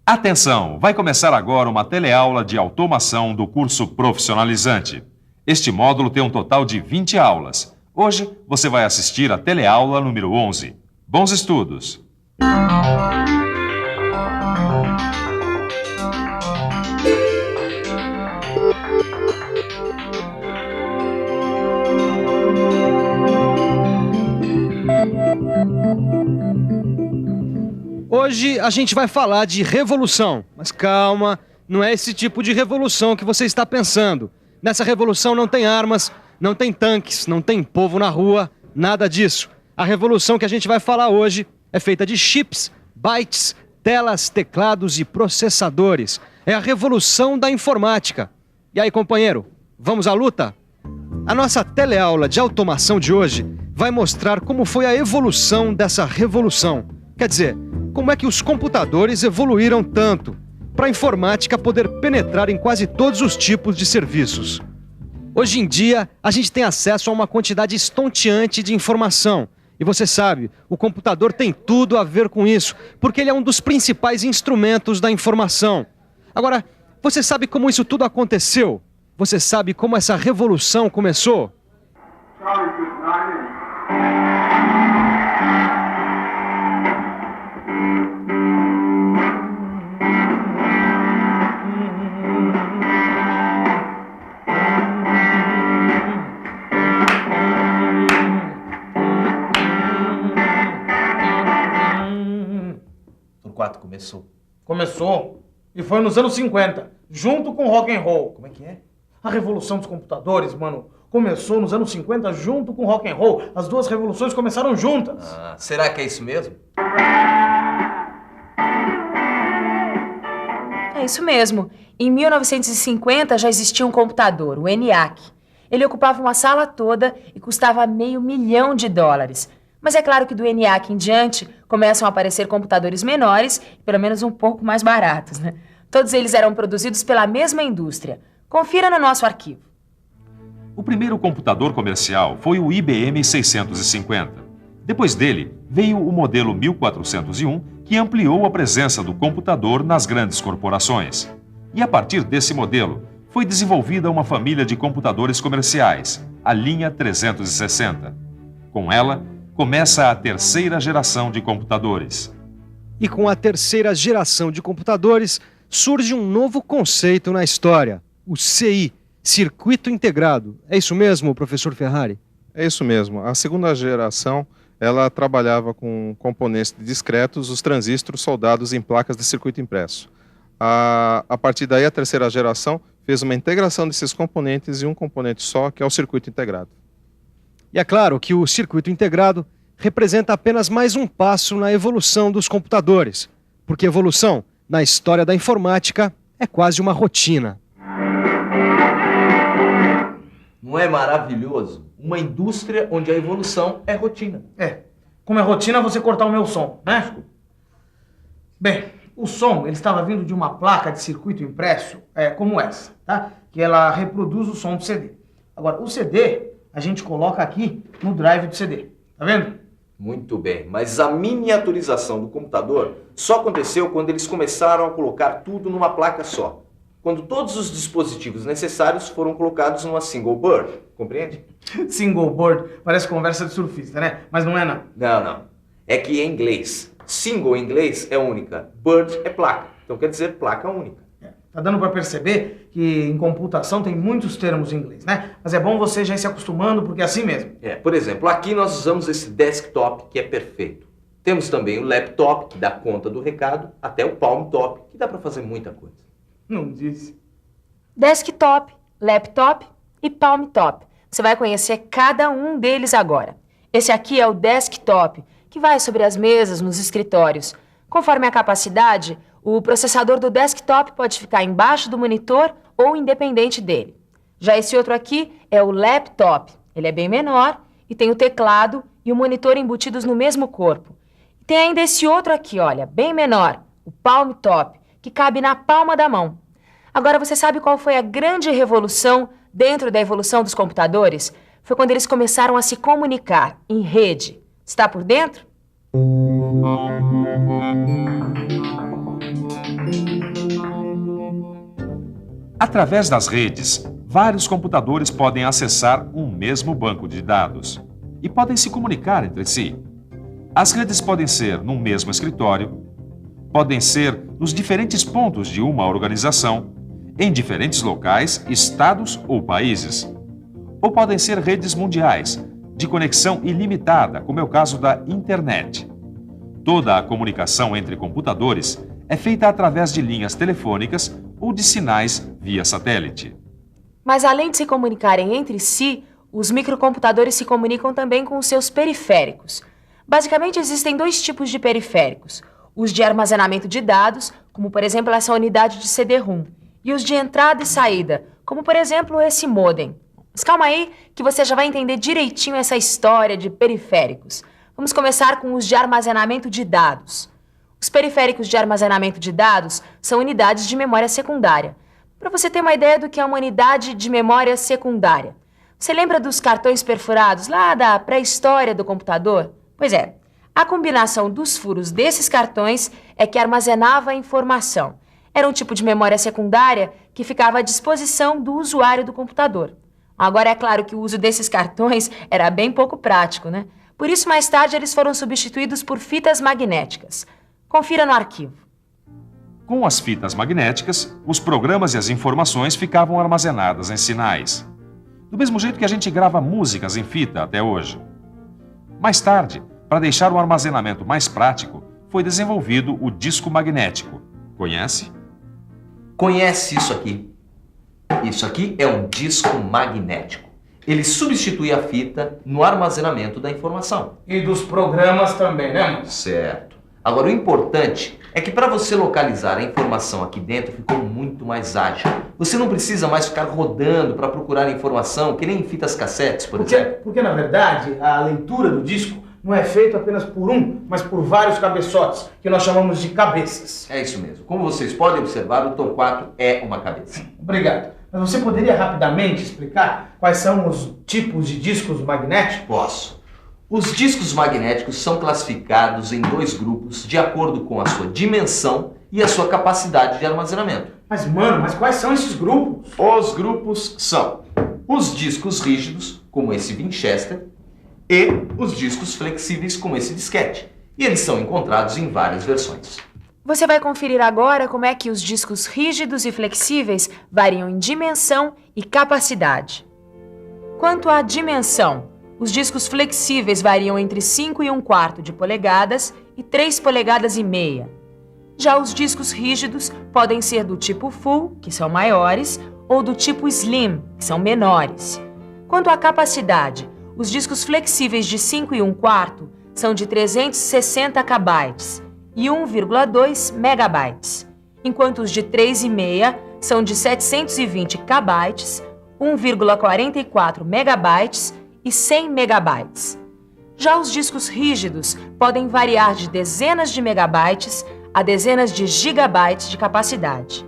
Atenção! Vai começar agora uma teleaula de automação do curso profissionalizante. Este módulo tem um total de 20 aulas. Hoje você vai assistir a teleaula número 11. Bons estudos! Hoje a gente vai falar de revolução, mas calma, não é esse tipo de revolução que você está pensando. Nessa revolução não tem armas, não tem tanques, não tem povo na rua, nada disso. A revolução que a gente vai falar hoje é feita de chips, bytes, telas, teclados e processadores. É a revolução da informática. E aí, companheiro, vamos à luta? A nossa teleaula de automação de hoje vai mostrar como foi a evolução dessa revolução. Quer dizer, como é que os computadores evoluíram tanto para a informática poder penetrar em quase todos os tipos de serviços. Hoje em dia, a gente tem acesso a uma quantidade estonteante de informação. E você sabe, o computador tem tudo a ver com isso, porque ele é um dos principais instrumentos da informação. Agora, você sabe como isso tudo aconteceu? Você sabe como essa revolução começou? Começou. E foi nos anos 50, junto com o rock and roll. Como é que é? A revolução dos computadores, mano, começou nos anos 50 junto com o rock and roll. As duas revoluções começaram juntas. Será que é isso mesmo? É isso mesmo. Em 1950 já existia um computador, o ENIAC. Ele ocupava uma sala toda e custava $500 milhão. Mas é claro que do ENIAC em diante começam a aparecer computadores menores e pelo menos um pouco mais baratos, né? Todos eles eram produzidos pela mesma indústria. Confira no nosso arquivo. O primeiro computador comercial foi o IBM 650. Depois dele, veio o modelo 1401, que ampliou a presença do computador nas grandes corporações. E a partir desse modelo, foi desenvolvida uma família de computadores comerciais, a linha 360. Com ela, começa a terceira geração de computadores. E com a terceira geração de computadores, surge um novo conceito na história, o CI, Circuito Integrado. É isso mesmo, professor Ferrari? É isso mesmo. A segunda geração, ela trabalhava com componentes discretos, os transistores soldados em placas de circuito impresso. A partir daí, a terceira geração fez uma integração desses componentes em um componente só, que é o circuito integrado. E é claro que o circuito integrado representa apenas mais um passo na evolução dos computadores, porque evolução, na história da informática, é quase uma rotina. Não é maravilhoso? Uma indústria onde a evolução é rotina. Como é rotina você cortar o meu som, né? Bem, o som ele estava vindo de uma placa de circuito impresso, como essa, tá? Que ela reproduz o som do CD. Agora, o CD a gente coloca aqui no drive do CD, tá vendo? Muito bem, mas a miniaturização do computador só aconteceu quando eles começaram a colocar tudo numa placa só. Quando todos os dispositivos necessários foram colocados numa single board, compreende? Single board parece conversa de surfista, né? Mas não é não. Não. É que em inglês, single em inglês é única, board é placa. Então quer dizer placa única. Tá dando para perceber que em computação tem muitos termos em inglês, né? Mas é bom você já ir se acostumando, porque é assim mesmo. Por exemplo, aqui nós usamos esse desktop, que é perfeito. Temos também o laptop, que dá conta do recado, até o palm top, que dá para fazer muita coisa. Não disse. Desktop, laptop e palm top. Você vai conhecer cada um deles agora. Esse aqui é o desktop, que vai sobre as mesas nos escritórios. Conforme a capacidade, o processador do desktop pode ficar embaixo do monitor ou independente dele. Já esse outro aqui é o laptop. Ele é bem menor e tem o teclado e o monitor embutidos no mesmo corpo. E tem ainda esse outro aqui, olha, bem menor, o palm top, que cabe na palma da mão. Agora, você sabe qual foi a grande revolução dentro da evolução dos computadores? Foi quando eles começaram a se comunicar em rede. Está por dentro? Através das redes, vários computadores podem acessar um mesmo banco de dados e podem se comunicar entre si. As redes podem ser num mesmo escritório, podem ser nos diferentes pontos de uma organização, em diferentes locais, estados ou países. Ou podem ser redes mundiais, de conexão ilimitada, como é o caso da internet. Toda a comunicação entre computadores é feita através de linhas telefônicas ou de sinais via satélite. Mas além de se comunicarem entre si, os microcomputadores se comunicam também com os seus periféricos. Basicamente, existem dois tipos de periféricos: os de armazenamento de dados, como por exemplo essa unidade de CD-ROM, e os de entrada e saída, como por exemplo esse modem. Mas calma aí, que você já vai entender direitinho essa história de periféricos. Vamos começar com os de armazenamento de dados. Os periféricos de armazenamento de dados são unidades de memória secundária. Para você ter uma ideia do que é uma unidade de memória secundária, você lembra dos cartões perfurados lá da pré-história do computador? Pois é, a combinação dos furos desses cartões é que armazenava a informação. Era um tipo de memória secundária que ficava à disposição do usuário do computador. Agora, é claro que o uso desses cartões era bem pouco prático, né? Por isso, mais tarde, eles foram substituídos por fitas magnéticas. Confira no arquivo. Com as fitas magnéticas, os programas e as informações ficavam armazenadas em sinais. Do mesmo jeito que a gente grava músicas em fita até hoje. Mais tarde, para deixar o armazenamento mais prático, foi desenvolvido o disco magnético. Conhece? Conhece isso aqui? Isso aqui é um disco magnético. Ele substitui a fita no armazenamento da informação. E dos programas também, né, mano? Certo. Agora, o importante é que para você localizar a informação aqui dentro ficou muito mais ágil. Você não precisa mais ficar rodando para procurar informação, que nem em fitas cassetes, por exemplo. Porque, na verdade, a leitura do disco não é feita apenas por um, mas por vários cabeçotes, que nós chamamos de cabeças. É isso mesmo. Como vocês podem observar, o Torquato é uma cabeça. Obrigado. Mas você poderia rapidamente explicar quais são os tipos de discos magnéticos? Posso. Os discos magnéticos são classificados em dois grupos de acordo com a sua dimensão e a sua capacidade de armazenamento. Mas, mano, quais são esses grupos? Os grupos são os discos rígidos, como esse Winchester, e os discos flexíveis, como esse disquete. E eles são encontrados em várias versões. Você vai conferir agora como é que os discos rígidos e flexíveis variam em dimensão e capacidade. Quanto à dimensão, os discos flexíveis variam entre 5 1/4 de polegadas e 3 polegadas e meia. Já os discos rígidos podem ser do tipo full, que são maiores, ou do tipo slim, que são menores. Quanto à capacidade, os discos flexíveis de 5 1/4 são de 360 KB e 1,2 MB, enquanto os de 3,5 são de 720 KB, 1,44 MB e 100 MB. Já os discos rígidos podem variar de dezenas de megabytes a dezenas de gigabytes de capacidade.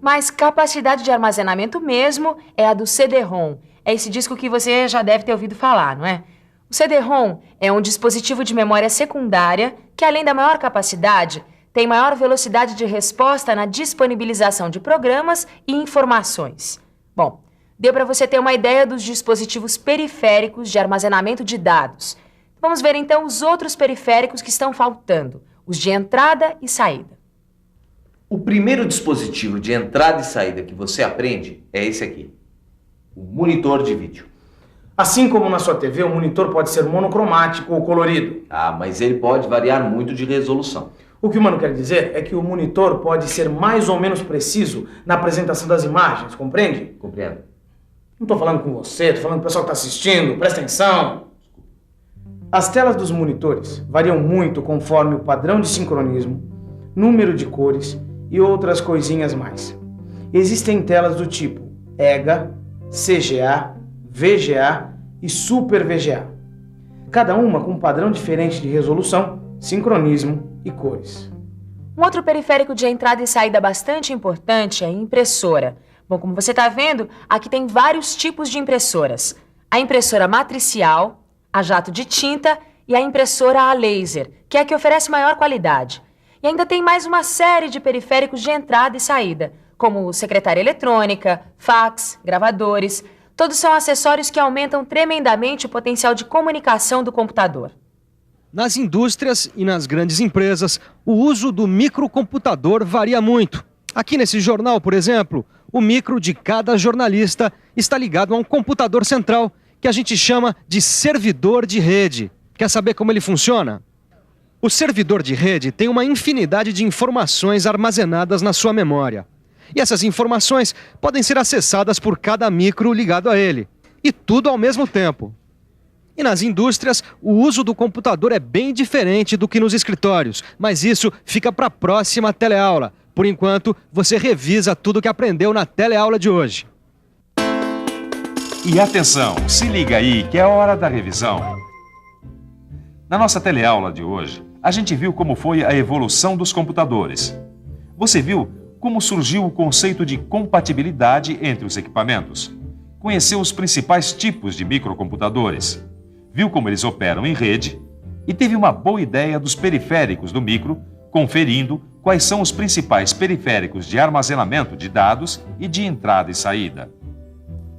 Mas capacidade de armazenamento mesmo é a do CD-ROM. É esse disco que você já deve ter ouvido falar, não é? O CD-ROM é um dispositivo de memória secundária que, além da maior capacidade, tem maior velocidade de resposta na disponibilização de programas e informações. Bom, deu para você ter uma ideia dos dispositivos periféricos de armazenamento de dados. Vamos ver então os outros periféricos que estão faltando, os de entrada e saída. O primeiro dispositivo de entrada e saída que você aprende é esse aqui, o monitor de vídeo. Assim como na sua TV, o monitor pode ser monocromático ou colorido. Ah, mas ele pode variar muito de resolução. O que o mano quer dizer é que o monitor pode ser mais ou menos preciso na apresentação das imagens, compreende? Compreendo. Não estou falando com você, estou falando com o pessoal que está assistindo, presta atenção. As telas dos monitores variam muito conforme o padrão de sincronismo, número de cores e outras coisinhas mais. Existem telas do tipo EGA, CGA, VGA e Super VGA. Cada uma com um padrão diferente de resolução, sincronismo e cores. Um outro periférico de entrada e saída bastante importante é a impressora. Bom, como você está vendo, aqui tem vários tipos de impressoras. A impressora matricial, a jato de tinta e a impressora a laser, que é a que oferece maior qualidade. E ainda tem mais uma série de periféricos de entrada e saída, como secretária eletrônica, fax, gravadores. Todos são acessórios que aumentam tremendamente o potencial de comunicação do computador. Nas indústrias e nas grandes empresas, o uso do microcomputador varia muito. Aqui nesse jornal, por exemplo, o micro de cada jornalista está ligado a um computador central, que a gente chama de servidor de rede. Quer saber como ele funciona? O servidor de rede tem uma infinidade de informações armazenadas na sua memória. E essas informações podem ser acessadas por cada micro ligado a ele. E tudo ao mesmo tempo. E nas indústrias, o uso do computador é bem diferente do que nos escritórios. Mas isso fica para a próxima teleaula. Por enquanto, você revisa tudo que aprendeu na teleaula de hoje. E atenção, se liga aí que é hora da revisão. Na nossa teleaula de hoje, a gente viu como foi a evolução dos computadores. Você viu como surgiu o conceito de compatibilidade entre os equipamentos. Conheceu os principais tipos de microcomputadores. Viu como eles operam em rede e teve uma boa ideia dos periféricos do micro, conferindo quais são os principais periféricos de armazenamento de dados e de entrada e saída.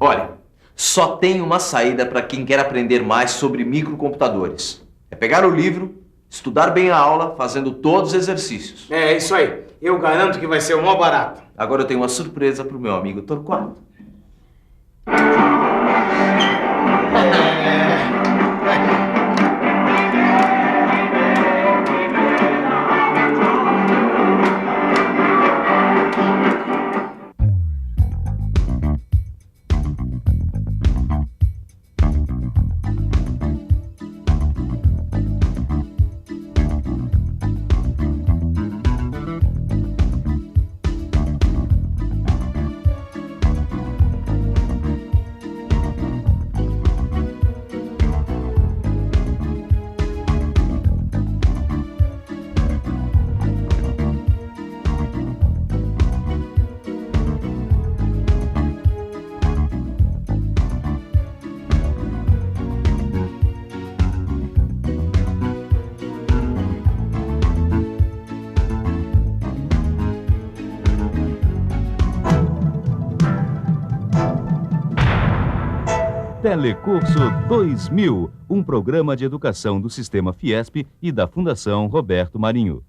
Olha, só tem uma saída para quem quer aprender mais sobre microcomputadores. É pegar o livro, estudar bem a aula, fazendo todos os exercícios. É isso aí. Eu garanto que vai ser o maior barato. Agora eu tenho uma surpresa para o meu amigo Torquato. Telecurso 2000, um programa de educação do Sistema Fiesp e da Fundação Roberto Marinho.